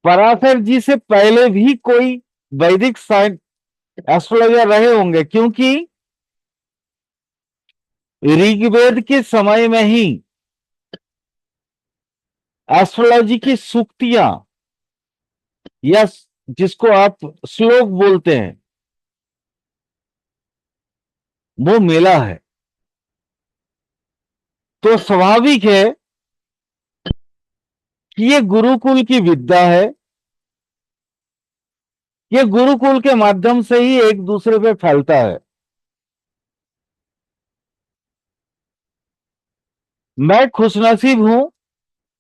पराशर जी से पहले भी कोई वैदिक साइंस एस्ट्रोलॉजर रहे होंगे, क्योंकि ऋग्वेद के समय में ही एस्ट्रोलॉजी की सूक्तियां या जिसको आप श्लोक बोलते हैं वो मिला है। तो स्वाभाविक है कि ये गुरुकुल की विद्या है, ये गुरुकुल के माध्यम से ही एक दूसरे पे फैलता है। मैं खुशनसीब हूं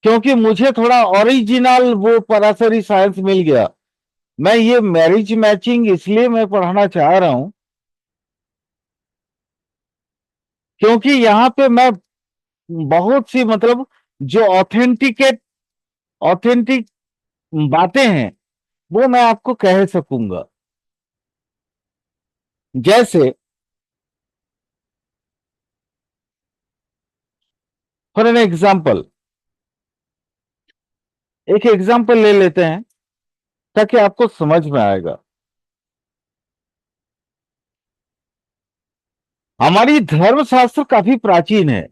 क्योंकि मुझे थोड़ा ओरिजिनल वो पराशरी साइंस मिल गया। मैं ये मैरिज मैचिंग इसलिए मैं पढ़ाना चाह रहा हूं क्योंकि यहां पे मैं बहुत सी मतलब जो ऑथेंटिक बातें हैं वो मैं आपको कह सकूंगा। जैसे फॉर एन एग्जाम्पल, एक एग्जाम्पल ले लेते हैं ताकि आपको समझ में आएगा। हमारी धर्मशास्त्र काफी प्राचीन है।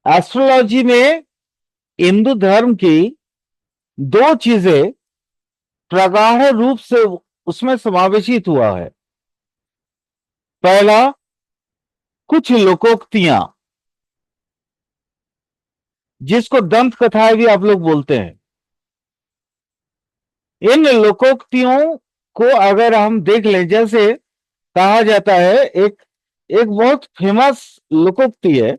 एस्ट्रोलॉजी में हिंदू धर्म की दो चीजें प्रगाढ़ रूप से उसमें समावेशित हुआ है। पहला, कुछ लोकोक्तियां जिसको दंत कथाएं भी आप लोग बोलते हैं। इन लोकोक्तियों को अगर हम देख लें, जैसे कहा जाता है, एक एक बहुत फेमस लोकोक्ति है,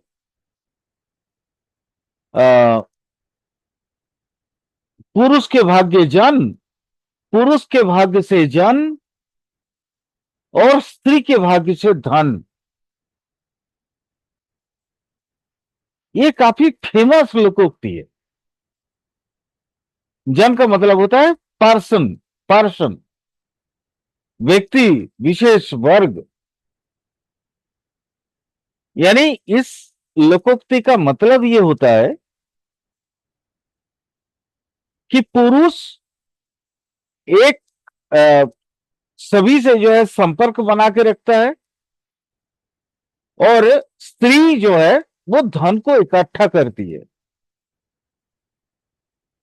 पुरुष के भाग्य जन, पुरुष के भाग्य से जन और स्त्री के भाग्य से धन। ये काफी फेमस लोकोक्ति है। जन का मतलब होता है पर्सन, पर्सन, व्यक्ति विशेष, वर्ग। यानी इस लोकोक्ति का मतलब ये होता है कि पुरुष एक सभी से जो है संपर्क बना के रखता है और स्त्री जो है वो धन को इकट्ठा करती है।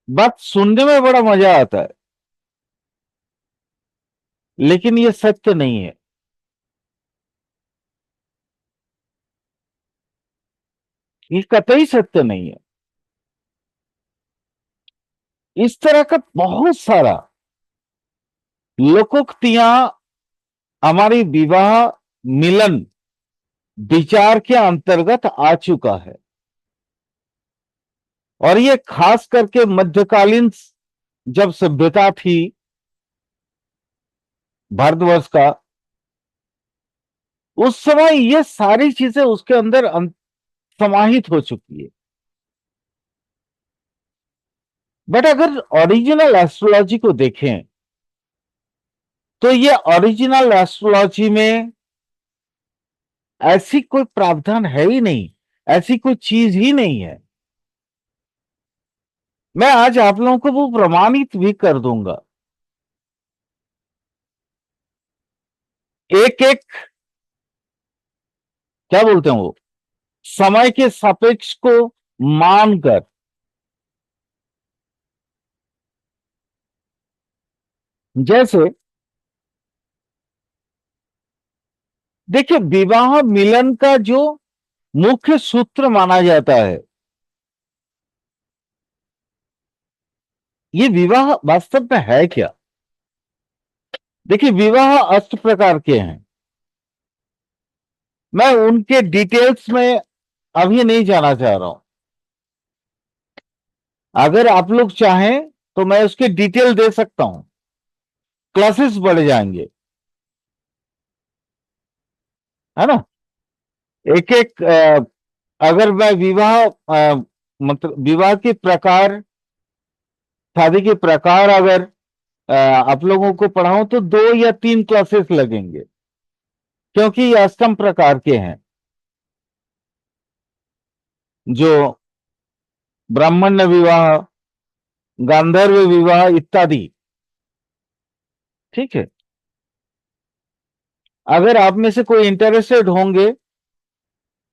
बात सुनने में बड़ा मजा आता है लेकिन ये सत्य नहीं है। ये कतई सत्य नहीं है। इस तरह का बहुत सारा लोकोक्तियां हमारी विवाह मिलन विचार के अंतर्गत आ चुका है। और ये खास करके मध्यकालीन जब सभ्यता थी भारतवर्ष का, उस समय ये सारी चीजें उसके अंदर समाहित हो चुकी है। बट अगर ओरिजिनल एस्ट्रोलॉजी को देखें तो ये ओरिजिनल एस्ट्रोलॉजी में ऐसी कोई प्रावधान है ही नहीं, ऐसी कोई चीज ही नहीं है। मैं आज आप लोगों को वो प्रमाणित भी कर दूंगा। एक एक क्या बोलते हैं वो, समय के सापेक्ष को मानकर, जैसे देखिए विवाह मिलन का जो मुख्य सूत्र माना जाता है, ये विवाह वास्तव में है क्या? देखिए विवाह अष्ट प्रकार के हैं। मैं उनके डिटेल्स में अभी नहीं जाना चाह रहा हूं। अगर आप लोग चाहें तो मैं उसके डिटेल दे सकता हूं, क्लासेस बढ़ जाएंगे, है ना। एक एक अगर मैं विवाह मतलब विवाह के प्रकार, शादी के प्रकार अगर आप लोगों को पढ़ाऊं तो 2 या 3 क्लासेस लगेंगे, क्योंकि ये अष्टम प्रकार के हैं। जो ब्राह्मण्य विवाह, गांधर्व विवाह इत्यादि। ठीक है, अगर आप में से कोई इंटरेस्टेड होंगे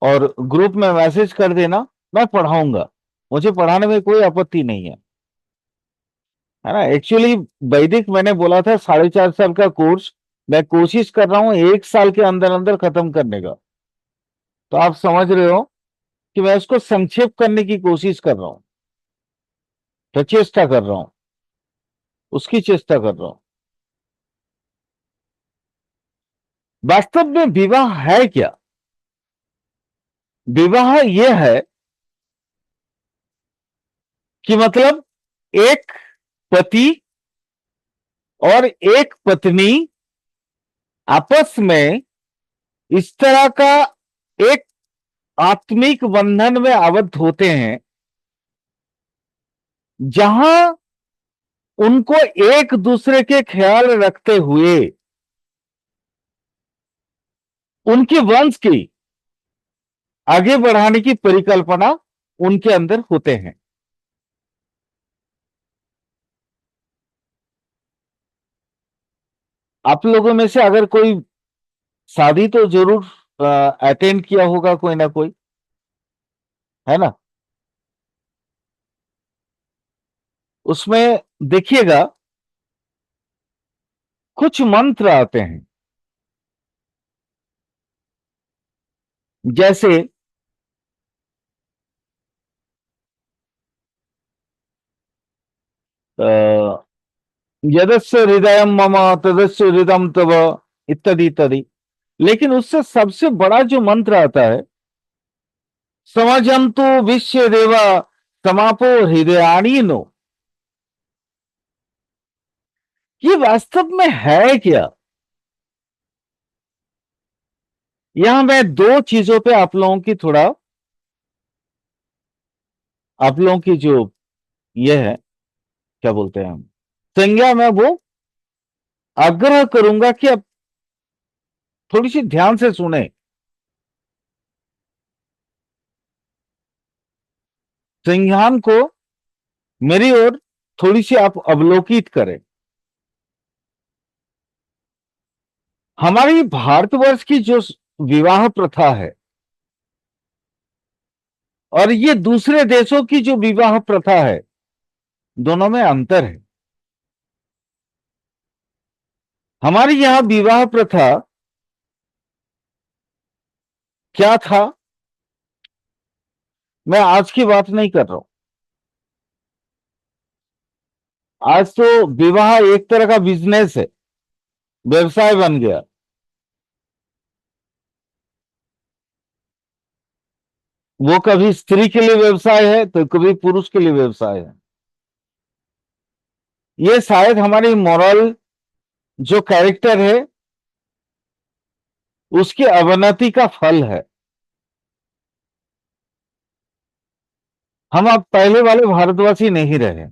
और ग्रुप में मैसेज कर देना, मैं पढ़ाऊंगा, मुझे पढ़ाने में कोई आपत्ति नहीं है ना। एक्चुअली वैदिक मैंने बोला था 4.5 साल का कोर्स, मैं कोशिश कर रहा हूं 1 साल के अंदर अंदर खत्म करने का। तो आप समझ रहे हो कि मैं उसको संक्षेप करने की कोशिश कर रहा हूं, प्रचेष्टा कर रहा हूं, उसकी चेष्टा कर रहा हूं। वास्तव में विवाह है क्या? विवाह यह है कि मतलब एक पति और एक पत्नी आपस में इस तरह का एक आत्मिक बंधन में आबद्ध होते हैं जहां उनको एक दूसरे के ख्याल रखते हुए उनके वंश की आगे बढ़ाने की परिकल्पना उनके अंदर होते हैं। आप लोगों में से अगर कोई शादी तो जरूर अटेंड किया होगा, कोई ना कोई, है ना। उसमें देखिएगा कुछ मंत्र आते हैं, जैसे यदस्य हृदय मम तदस्य हृदय तव, इत्यादि इत्यादि। लेकिन उससे सबसे बड़ा जो मंत्र आता है, समझंतु विश्व देवा समापो हृदयाणी नो, ये वास्तव में है क्या? यहां मैं दो चीजों पे आप लोगों की थोड़ा, आप लोगों की जो ये है, क्या बोलते हैं हम, संज्ञा में वो आग्रह करूंगा कि आप थोड़ी सी ध्यान से सुने, संज्ञान को मेरी ओर थोड़ी सी आप अवलोकित करें। हमारी भारतवर्ष की जो विवाह प्रथा है और ये दूसरे देशों की जो विवाह प्रथा है, दोनों में अंतर है। हमारी यहां विवाह प्रथा क्या था, मैं आज की बात नहीं कर रहा हूं। आज तो विवाह एक तरह का बिजनेस है, व्यवसाय बन गया। वो कभी स्त्री के लिए व्यवसाय है तो कभी पुरुष के लिए व्यवसाय है। ये शायद हमारी मॉरल जो कैरेक्टर है उसकी अवनति का फल है। हम अब पहले वाले भारतवासी नहीं रहे।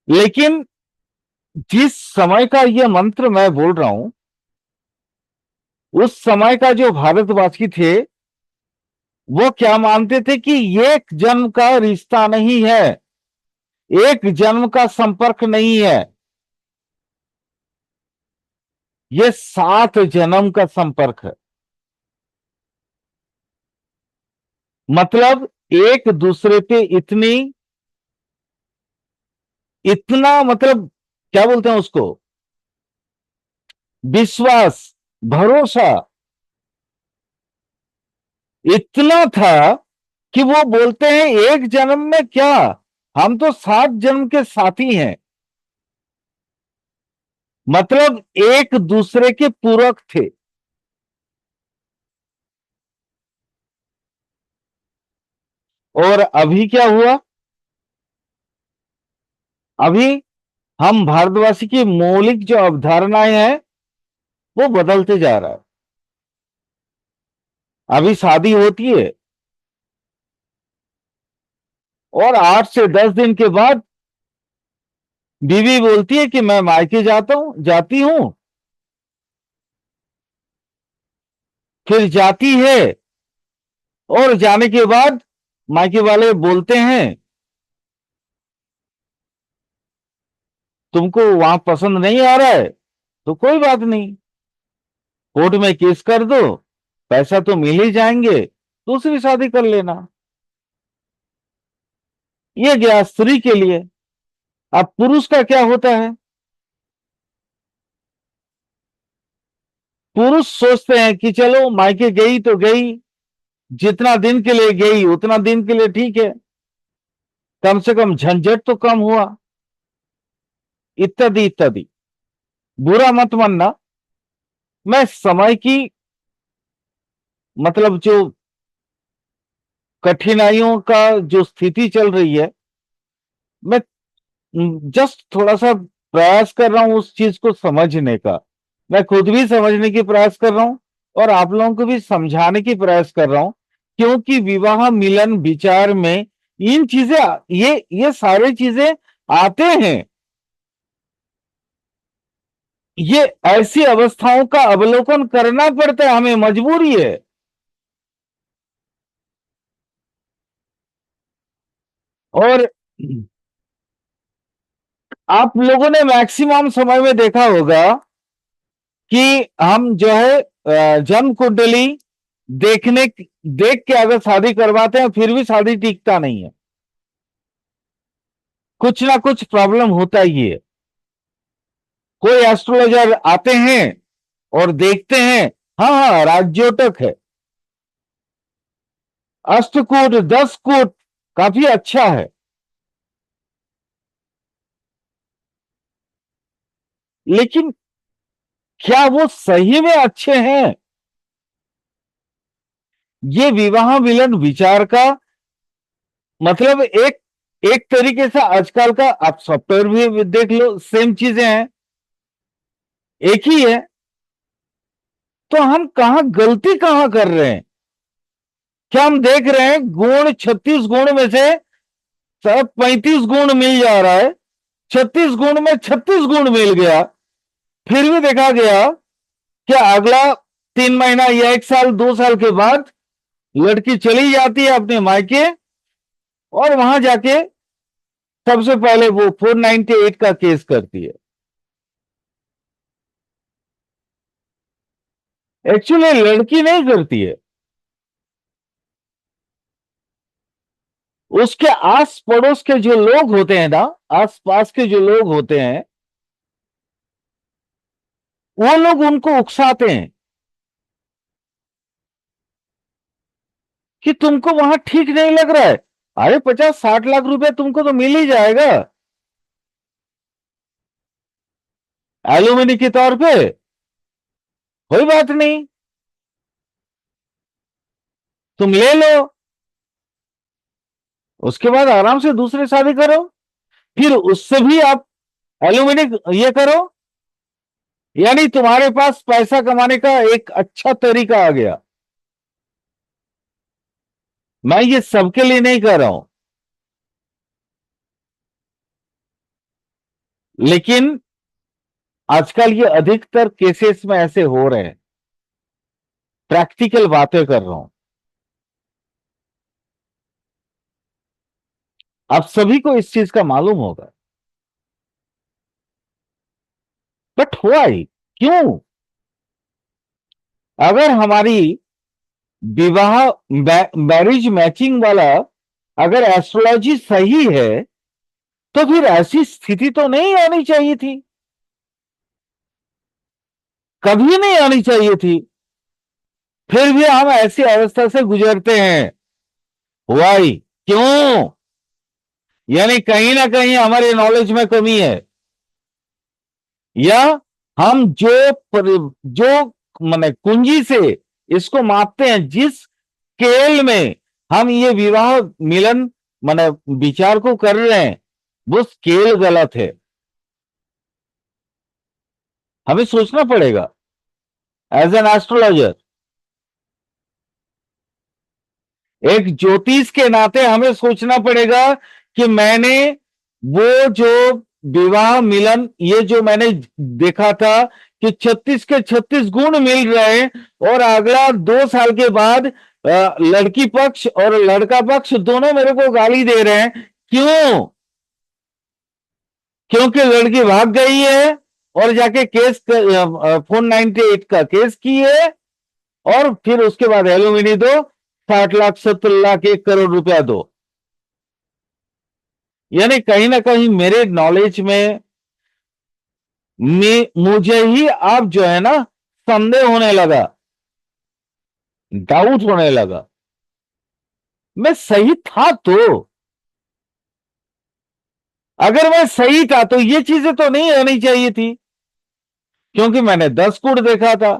लेकिन जिस समय का यह मंत्र मैं बोल रहा हूं, उस समय का जो भारतवासी थे वो क्या मानते थे कि एक जन्म का रिश्ता नहीं है, एक जन्म का संपर्क नहीं है, ये 7 जन्म का संपर्क है। मतलब एक दूसरे पे इतनी, इतना मतलब क्या बोलते हैं उसको, विश्वास, भरोसा इतना था कि वो बोलते हैं एक जन्म में क्या, हम तो 7 जन्म के साथी हैं। मतलब एक दूसरे के पूरक थे। और अभी क्या हुआ, अभी हम भारतवासी की मौलिक जो अवधारणाएं हैं वो बदलते जा रहा है। अभी शादी होती है और 8 से 10 दिन के बाद बीवी बोलती है कि मैं मायके जाती हूं, फिर जाती है और जाने के बाद मायके वाले बोलते हैं तुमको वहां पसंद नहीं आ रहा है तो कोई बात नहीं, कोर्ट में केस कर दो, पैसा तो मिल ही जाएंगे, दूसरी शादी कर लेना। ये गया स्त्री के लिए। अब पुरुष का क्या होता है? पुरुष सोचते हैं कि चलो मायके गई तो गई, जितना दिन के लिए गई उतना दिन के लिए ठीक है, कम से कम झंझट तो कम हुआ, इत्यादि इत्यादि। बुरा मत मानना, मैं समय की मतलब जो कठिनाइयों का जो स्थिति चल रही है, मैं जस्ट थोड़ा सा प्रयास कर रहा हूं उस चीज को समझने का। मैं खुद भी समझने की प्रयास कर रहा हूं और आप लोगों को भी समझाने की प्रयास कर रहा हूं, क्योंकि विवाह मिलन विचार में इन चीजें, ये सारी चीजें आते हैं। ये ऐसी अवस्थाओं का अवलोकन करना पड़ता है, हमें मजबूरी है। और आप लोगों ने मैक्सिमम समय में देखा होगा कि हम जो है जन्म कुंडली देख के अगर शादी करवाते हैं फिर भी शादी टिकता नहीं है, कुछ ना कुछ प्रॉब्लम होता ही है। कोई एस्ट्रोलॉजर आते हैं और देखते हैं, हाँ हाँ राज्योटक है, अष्टकूट 10 कूट काफी अच्छा है, लेकिन क्या वो सही में अच्छे हैं? ये विवाह मिलन विचार का मतलब एक एक तरीके से आजकल का आप सॉफ्टवेयर भी देख लो, सेम चीजें हैं, एक ही है। तो हम गलती कहां कर रहे हैं? क्या हम देख रहे हैं गुण 36 गुण में से सब 35 गुण मिल जा रहा है, 36 गुण में 36 गुण मिल गया, फिर भी देखा गया कि अगला 3 महीना या 1 साल 2 साल के बाद लड़की चली जाती है अपने मायके और वहां जाके सबसे पहले वो 498 का केस करती है। एक्चुअली लड़की नहीं करती है, उसके आस पड़ोस के जो लोग होते हैं ना, आस पास के जो लोग होते हैं, वो लोग उनको उकसाते हैं कि तुमको वहां ठीक नहीं लग रहा है, अरे 50-60 लाख रुपए तुमको तो मिल ही जाएगा एलुमनी के तौर पे, कोई बात नहीं, तुम ले लो, उसके बाद आराम से दूसरी शादी करो, फिर उससे भी आप एल्यूमिनी ये करो। यानी तुम्हारे पास पैसा कमाने का एक अच्छा तरीका आ गया। मैं ये सबके लिए नहीं कर रहा हूं, लेकिन आजकल ये अधिकतर केसेस में ऐसे हो रहे हैं, प्रैक्टिकल बातें कर रहा हूं, आप सभी को इस चीज का मालूम होगा। बट व्हाई, क्यों? अगर हमारी विवाह मैरिज मैचिंग वाला अगर एस्ट्रोलॉजी सही है तो फिर ऐसी स्थिति तो नहीं आनी चाहिए थी, कभी नहीं आनी चाहिए थी, फिर भी हम ऐसी अवस्था से गुजरते हैं। वाई, क्यों? यानी कहीं ना कहीं हमारे नॉलेज में कमी है, या हम जो माने कुंजी से इसको मापते हैं, जिस स्केल में हम ये विवाह मिलन माने विचार को कर रहे हैं, वो स्केल गलत है। हमें सोचना पड़ेगा एज एन एस्ट्रोलॉजर, एक ज्योतिष के नाते हमें सोचना पड़ेगा कि मैंने वो जो विवाह मिलन ये जो मैंने देखा था कि 36 के 36 गुण मिल रहे हैं और अगला 2 साल के बाद लड़की पक्ष और लड़का पक्ष दोनों मेरे को गाली दे रहे हैं। क्यों? क्योंकि लड़की भाग गई है और जाके केस 498 का केस की है, और फिर उसके बाद एलुमिनी दो, 60 लाख 70 लाख 1 करोड़ रुपया दो। यानी कहीं ना कहीं मेरे नॉलेज में मुझे ही आप जो है ना संदेह होने लगा, डाउट होने लगा। मैं सही था तो, अगर मैं सही था तो ये चीजें तो नहीं होनी चाहिए थी, क्योंकि मैंने 10 कूट देखा था,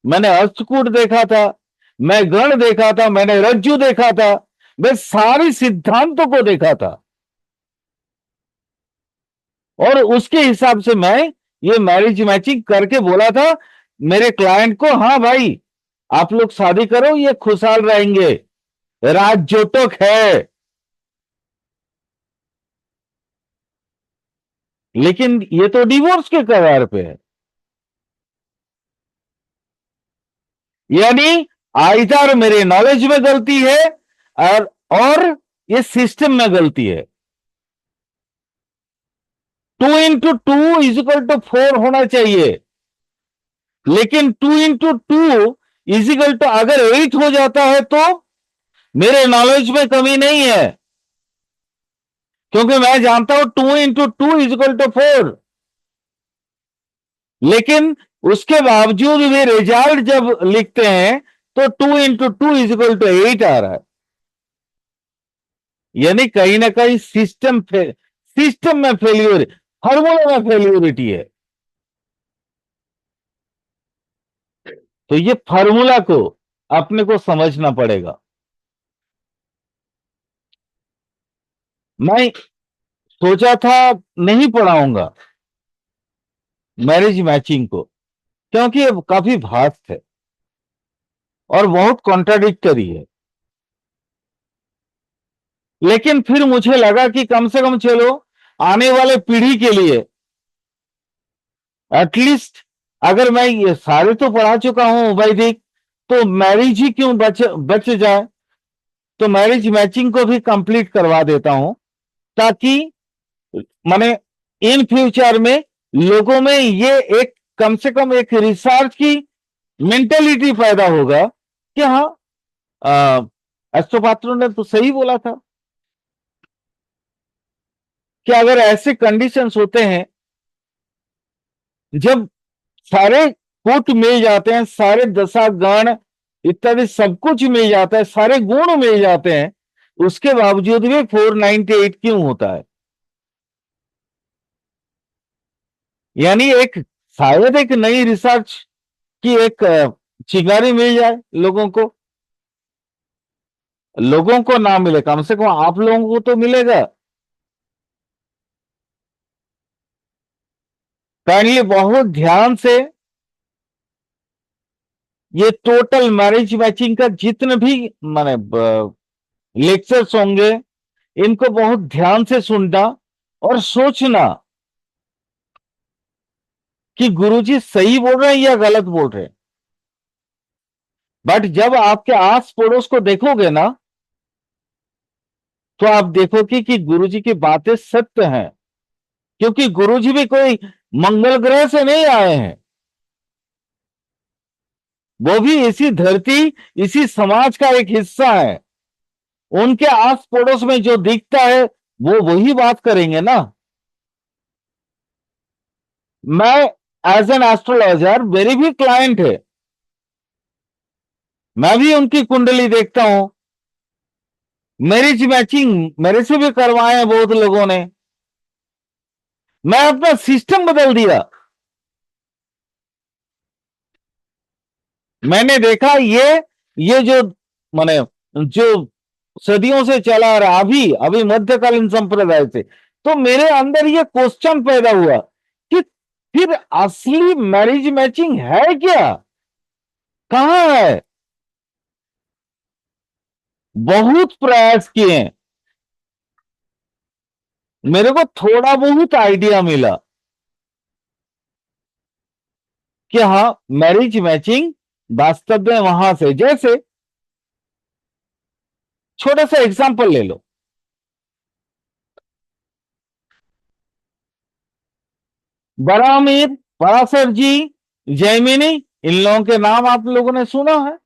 मैंने अष्टकूट देखा था, मैं गण देखा था, मैंने रज्जु देखा था, मैं सारी सिद्धांतों को देखा था, और उसके हिसाब से मैं ये मैरिज मैचिंग करके बोला था मेरे क्लाइंट को, हाँ भाई आप लोग शादी करो, ये खुशहाल रहेंगे, राज जोटक है। लेकिन ये तो डिवोर्स के कगार पे है। यानी आइदर मेरे नॉलेज में गलती है, और ये सिस्टम में गलती है। 2 × 2 = 4 होना चाहिए, लेकिन 2 × 2 अगर 8 हो जाता है तो मेरे नॉलेज में कमी नहीं है, क्योंकि मैं जानता हूं 2 × 2 = 4। लेकिन उसके बावजूद भी रिजल्ट जब लिखते हैं तो 2 × 2 = 8 आ रहा है। यानी कहीं ना कहीं सिस्टम में फेल्यूर, फॉर्मूला में फेल्यूरिटी है। तो ये फॉर्मूला को अपने को समझना पड़ेगा। मैं सोचा था नहीं पढ़ाऊंगा मैरिज मैचिंग को, क्योंकि ये काफी भास्ट है और बहुत कॉन्ट्राडिक्टरी है। लेकिन फिर मुझे लगा कि कम से कम चलो आने वाले पीढ़ी के लिए एटलीस्ट, अगर मैं ये सारे तो पढ़ा चुका हूं वैदिक, तो मैरिज ही क्यों बच जाए, तो मैरिज मैचिंग को भी कंप्लीट करवा देता हूं, ताकि माने इन फ्यूचर में लोगों में ये एक कम से कम एक रिसर्च की मेंटेलिटी पैदा होगा कि हाँ, एस्ट्रोपात्रों ने तो सही बोला था कि अगर ऐसे कंडीशंस होते हैं, जब सारे कूट मिल जाते हैं, सारे दशा गण इत्यादि सब कुछ मिल जाता है, सारे गुण मिल जाते हैं, उसके बावजूद भी 498 क्यों होता है? यानी एक शायद एक नई रिसर्च की एक चिंगारी मिल जाए लोगों को ना मिले, कम से कम आप लोगों को तो मिलेगा। काइंडली बहुत ध्यान से ये टोटल मैरिज मैचिंग का जितने भी माने लेक्चर्स होंगे, इनको बहुत ध्यान से सुनना और सोचना कि गुरुजी सही बोल रहे हैं या गलत बोल रहे हैं। बट जब आपके आस पड़ोस को देखोगे ना, तो आप देखोगे कि गुरुजी की बातें सत्य हैं, क्योंकि गुरुजी भी कोई मंगल ग्रह से नहीं आए हैं, वो भी इसी धरती, इसी समाज का एक हिस्सा है। उनके आस पड़ोस में जो दिखता है वो वही बात करेंगे ना। मैं एज एन एस्ट्रोलॉजर, मेरी भी क्लाइंट है, मैं भी उनकी कुंडली देखता हूं, मैरिज मैचिंग मेरे से भी करवाए हैं बहुत लोगों ने। मैं अपना सिस्टम बदल दिया। मैंने देखा ये जो माने जो सदियों से चला आ रहा, अभी अभी मध्यकालीन संप्रदाय से, तो मेरे अंदर ये क्वेश्चन पैदा हुआ कि फिर असली मैरिज मैचिंग है क्या, कहां है? बहुत प्रयास किए, मेरे को थोड़ा बहुत आइडिया मिला कि हाँ मैरिज मैचिंग वास्तव में वहां से, जैसे छोटा सा एग्जांपल ले लो। बरामीर, पराशर जी, जैमिनी, इन लोगों के नाम आप लोगों ने सुना है।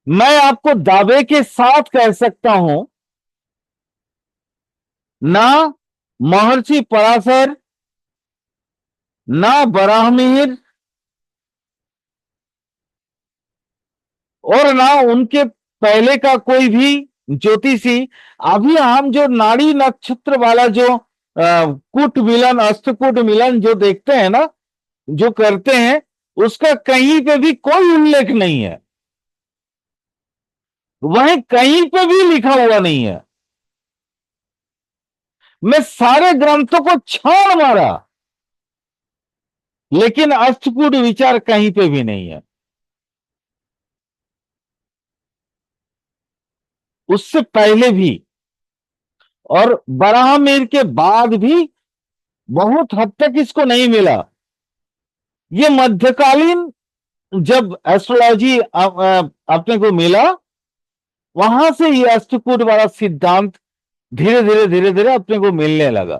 मैं आपको दावे के साथ कह सकता हूं, ना महर्षि पराशर, ना बराहमिहिर, और ना उनके पहले का कोई भी ज्योतिषी, अभी हम जो नाड़ी नक्षत्र वाला जो कूट मिलन, अष्टकूट मिलन जो देखते हैं ना, जो करते हैं, उसका कहीं पे भी कोई उल्लेख नहीं है, वहीं कहीं पे भी लिखा हुआ नहीं है। मैं सारे ग्रंथों को छान मारा, लेकिन अष्टकूट विचार कहीं पे भी नहीं है। उससे पहले भी और बराहमीर के बाद भी बहुत हद तक इसको नहीं मिला। ये मध्यकालीन जब एस्ट्रोलॉजी अपने को मिला, वहां से ये अष्टकूट वाला सिद्धांत धीरे धीरे धीरे धीरे अपने को मिलने लगा।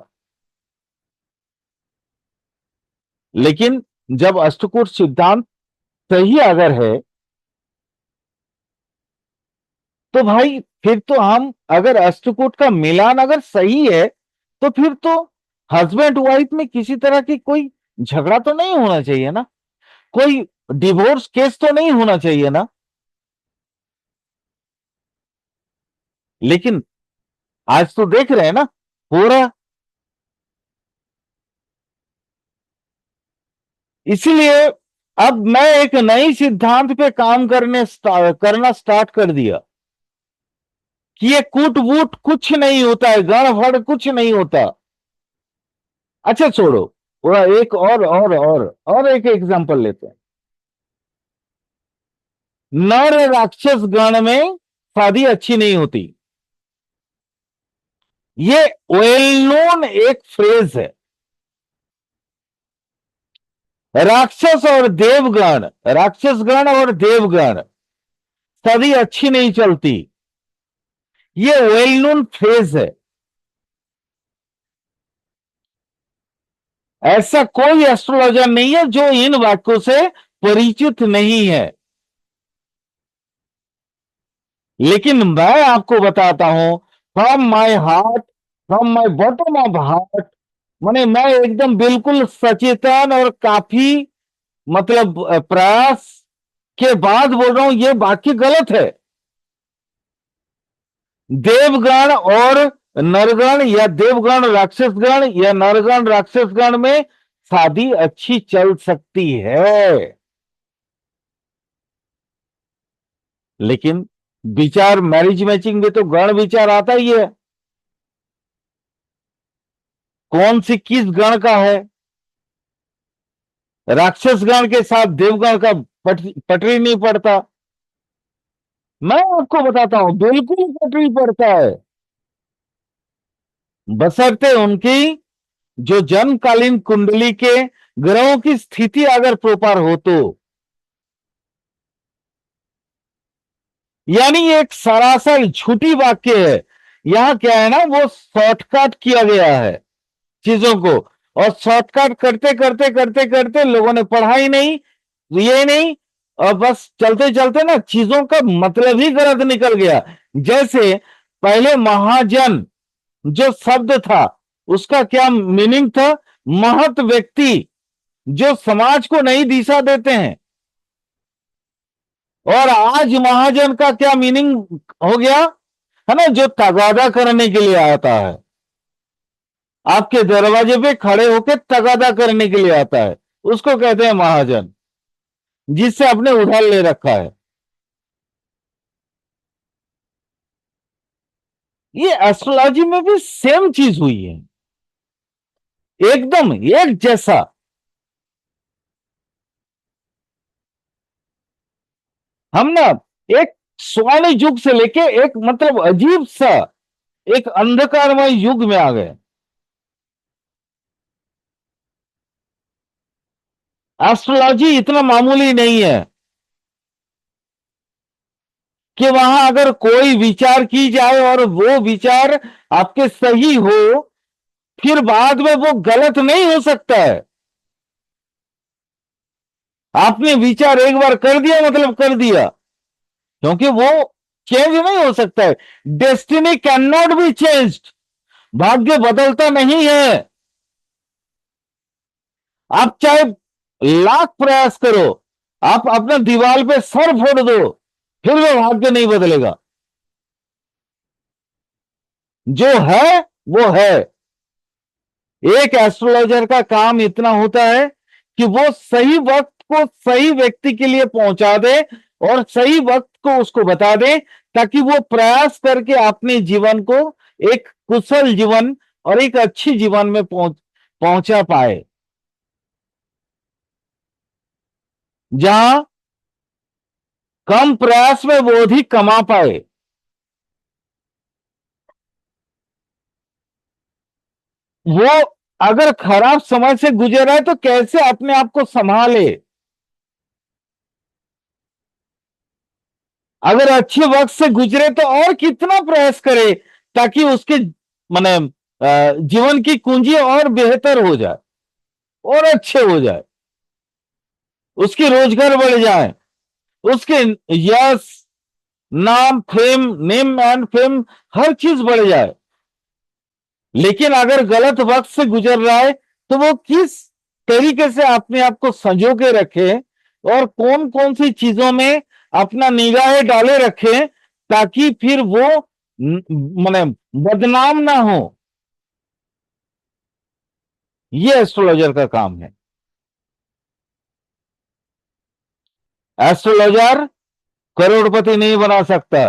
लेकिन जब अष्टकूट सिद्धांत सही अगर है, तो भाई फिर तो हम, अगर अष्टकूट का मिलान अगर सही है, तो फिर तो हस्बैंड वाइफ में किसी तरह की कोई झगड़ा तो नहीं होना चाहिए ना, कोई डिवोर्स केस तो नहीं होना चाहिए ना। लेकिन आज तो देख रहे हैं ना, हो रहा। इसलिए अब मैं एक नई सिद्धांत पे काम करना स्टार्ट कर दिया कि ये कूट वूट कुछ नहीं होता है, गड़बड़ कुछ नहीं होता। अच्छा छोड़ो, वो एक और एक एग्जांपल लेते हैं। नर राक्षस गण में शादी अच्छी नहीं होती, ये वेल नोन एक फ्रेज है। राक्षस और देवगण, राक्षसगण और देवगण शादी अच्छी नहीं चलती, ये वेल नोन फ्रेज है। ऐसा कोई एस्ट्रोलॉजर नहीं है जो इन वाक्यों से परिचित नहीं है। लेकिन मैं आपको बताता हूं, from my heart, from my bottom of heart, माने मैं एकदम बिल्कुल सचेतन और काफी मतलब प्रयास के बाद बोल रहा हूं, ये वाक्य गलत है। देवगण और नरगण, या देवगण राक्षसगण, या नरगण राक्षसगण में शादी अच्छी चल सकती है। लेकिन विचार, मैरिज मैचिंग में तो गण विचार आता ही है, कौन सी किस गण का है। राक्षस गण के साथ देवगण का पटरी नहीं पड़ता। मैं आपको बताता हूं, बिल्कुल पटरी पड़ता है, बशर्ते उनकी जो जन्मकालीन कुंडली के ग्रहों की स्थिति अगर प्रॉपर हो तो। यानी ये एक सरासर झूठी वाक्य है। यहां क्या है ना, वो शॉर्टकट किया गया है चीजों को, और शॉर्टकट करते करते करते करते लोगों ने पढ़ा ही नहीं, ये नहीं, और बस चलते चलते ना चीजों का मतलब ही गलत निकल गया। जैसे पहले महाजन जो शब्द था, उसका क्या मीनिंग था? महत व्यक्ति, जो समाज को नई दिशा देते हैं। और आज महाजन का क्या मीनिंग हो गया है ना? जो तगादा करने के लिए आता है, आपके दरवाजे पे खड़े होकर तगादा करने के लिए आता है, उसको कहते हैं महाजन, जिससे आपने उधार ले रखा है। ये एस्ट्रोलॉजी में भी सेम चीज हुई है, एकदम एक जैसा। हम ना एक स्वर्ण युग से लेके एक मतलब अजीब सा एक अंधकारमय युग में आ गए। एस्ट्रोलॉजी इतना मामूली नहीं है। कि वहां अगर कोई विचार की जाए और वो विचार आपके सही हो, फिर बाद में वो गलत नहीं हो सकता है। आपने विचार एक बार कर दिया मतलब कर दिया, क्योंकि वो चेंज नहीं हो सकता है। Destiny can not be changed. भाग्य बदलता नहीं है। आप चाहे लाख प्रयास करो, आप अपने दीवार पे सर फोड़ दो, फिर वो भाग्य नहीं बदलेगा। जो है वो है। एक एस्ट्रोलॉजर का काम इतना होता है कि वो सही वक्त को सही व्यक्ति के लिए पहुंचा दे और सही वक्त को उसको बता दे, ताकि वो प्रयास करके अपने जीवन को एक कुशल जीवन और एक अच्छी जीवन में पहुंचा पाए, जहां कम प्रयास में वो अधिक कमा पाए। वो अगर खराब समय से गुजर है तो कैसे अपने आप को संभाले, अगर अच्छे वक्त से गुजरे तो और कितना प्रयास करे, ताकि उसके माने जीवन की कुंजी और बेहतर हो जाए और अच्छे हो जाए, उसकी रोजगार बढ़ जाए, उसके यश, नाम, फेम, नेम एंड फेम, हर चीज बढ़ जाए। लेकिन अगर गलत वक्त से गुजर रहा है तो वो किस तरीके से अपने आप को संजो के रखे और कौन कौन सी चीजों में अपना निगाहें डाले रखे, ताकि फिर वो माने बदनाम ना हो। ये एस्ट्रोलॉजर का काम है। एस्ट्रोलॉजर करोड़पति नहीं बना सकता।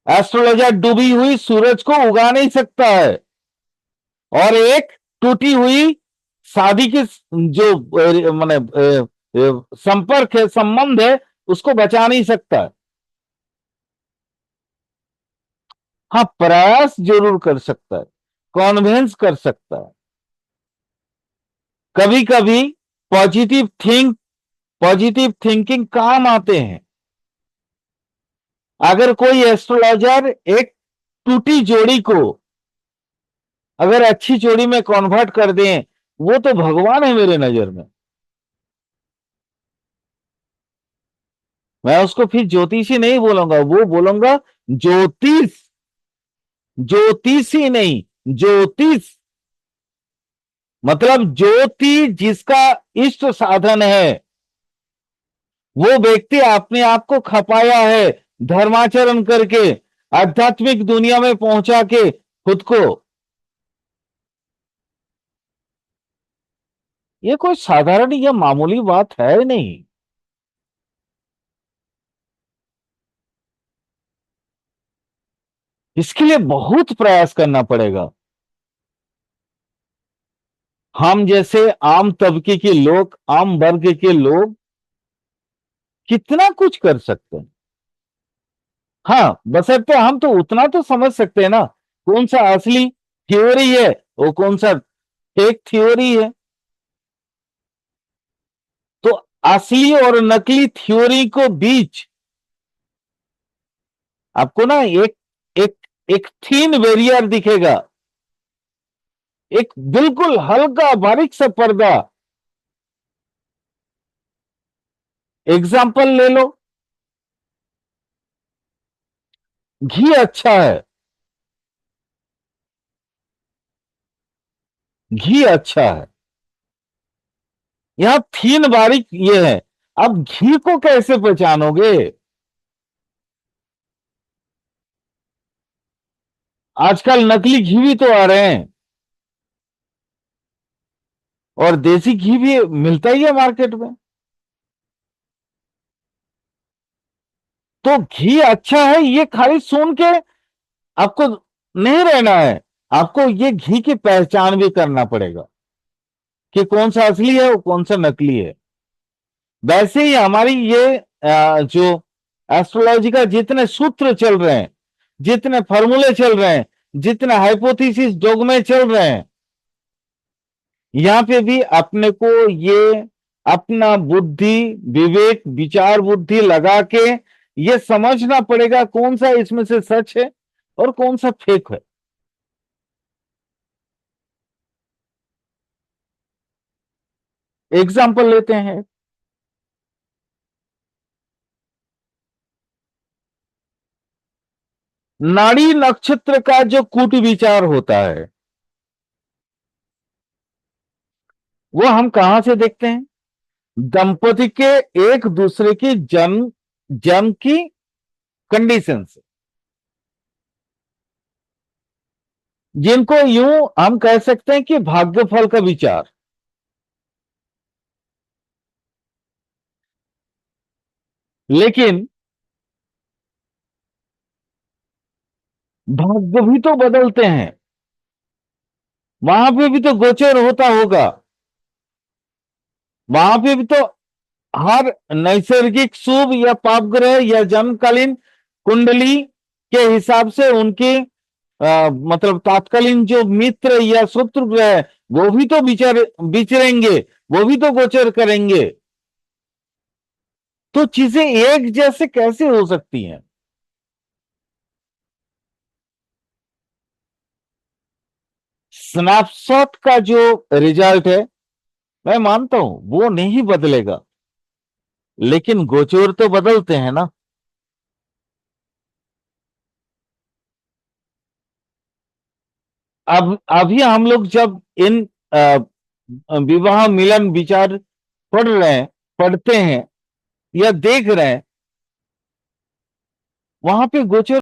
एस्ट्रोलॉजर डूबी हुई सूरज को उगा नहीं सकता है, और एक टूटी हुई शादी की जो माने संपर्क है, संबंध है, उसको बचा नहीं सकता है। हाँ, प्रयास जरूर कर सकता है, कॉन्विंस कर सकता है। कभी कभी पॉजिटिव पॉजिटिव थिंकिंग काम आते हैं। अगर कोई एस्ट्रोलॉजर एक टूटी जोड़ी को अगर अच्छी जोड़ी में कन्वर्ट कर दें, वो तो भगवान है मेरे नजर में। मैं उसको फिर ज्योतिषी नहीं बोलूंगा, वो बोलूंगा ज्योतिष। ज्योतिषी नहीं, ज्योतिष। मतलब ज्योति जिसका इष्ट साधन है, वो व्यक्ति अपने आप को खपाया है धर्माचरण करके, आध्यात्मिक दुनिया में पहुंचा के खुद को। ये कोई साधारण या मामूली बात है नहीं। इसके लिए बहुत प्रयास करना पड़ेगा। हम जैसे आम तबके के लोग, आम वर्ग के लोग कितना कुछ कर सकते हैं। हाँ, बशर्ते हम तो उतना तो समझ सकते हैं ना, कौन सा असली थ्योरी है, वो कौन सा फेक थ्योरी है। तो असली और नकली थ्योरी को बीच आपको ना एक एक एक थीन बैरियर दिखेगा, एक बिल्कुल हल्का बारीक सा पर्दा। एग्जाम्पल ले लो, घी अच्छा है, घी अच्छा है, यहां थीन बारीक ये है। अब घी को कैसे पहचानोगे? आजकल नकली घी भी तो आ रहे हैं, और देसी घी भी मिलता ही है मार्केट में। तो घी अच्छा है ये खाली सुन के आपको नहीं रहना है, आपको ये घी की पहचान भी करना पड़ेगा कि कौन सा असली है और कौन सा नकली है। वैसे ही हमारी ये जो एस्ट्रोलॉजी का जितने सूत्र चल रहे हैं, जितने फॉर्मूले चल रहे हैं, जितने हाइपोथेसिस डोगमे चल रहे हैं, यहां पे भी अपने को ये अपना बुद्धि, विवेक, विचार बुद्धि लगा के ये समझना पड़ेगा कौन सा इसमें से सच है और कौन सा फेक है। एग्जाम्पल लेते हैं। नाड़ी नक्षत्र का जो कूट विचार होता है वो हम कहां से देखते हैं? दंपति के एक दूसरे की जन्म जन्म की कंडीशन से, जिनको यूं हम कह सकते हैं कि भाग्यफल का विचार। लेकिन भाग्य भी तो बदलते हैं, वहां पे भी तो गोचर होता होगा, वहां पे भी तो हर नैसर्गिक शुभ या पाप ग्रह या जन्मकालीन कुंडली के हिसाब से उनके मतलब तात्कालीन जो मित्र या शत्रु ग्रह है, वो भी तो विचरेंगे, वो भी तो गोचर करेंगे। तो चीजें एक जैसे कैसे हो सकती हैं? स्नैपशॉट का जो रिजल्ट है मैं मानता हूं वो नहीं बदलेगा, लेकिन गोचर तो बदलते हैं ना। अब अभी हम लोग जब इन विवाह मिलन विचार पढ़ रहे हैं, पढ़ते हैं या देख रहे हैं, वहां पे गोचर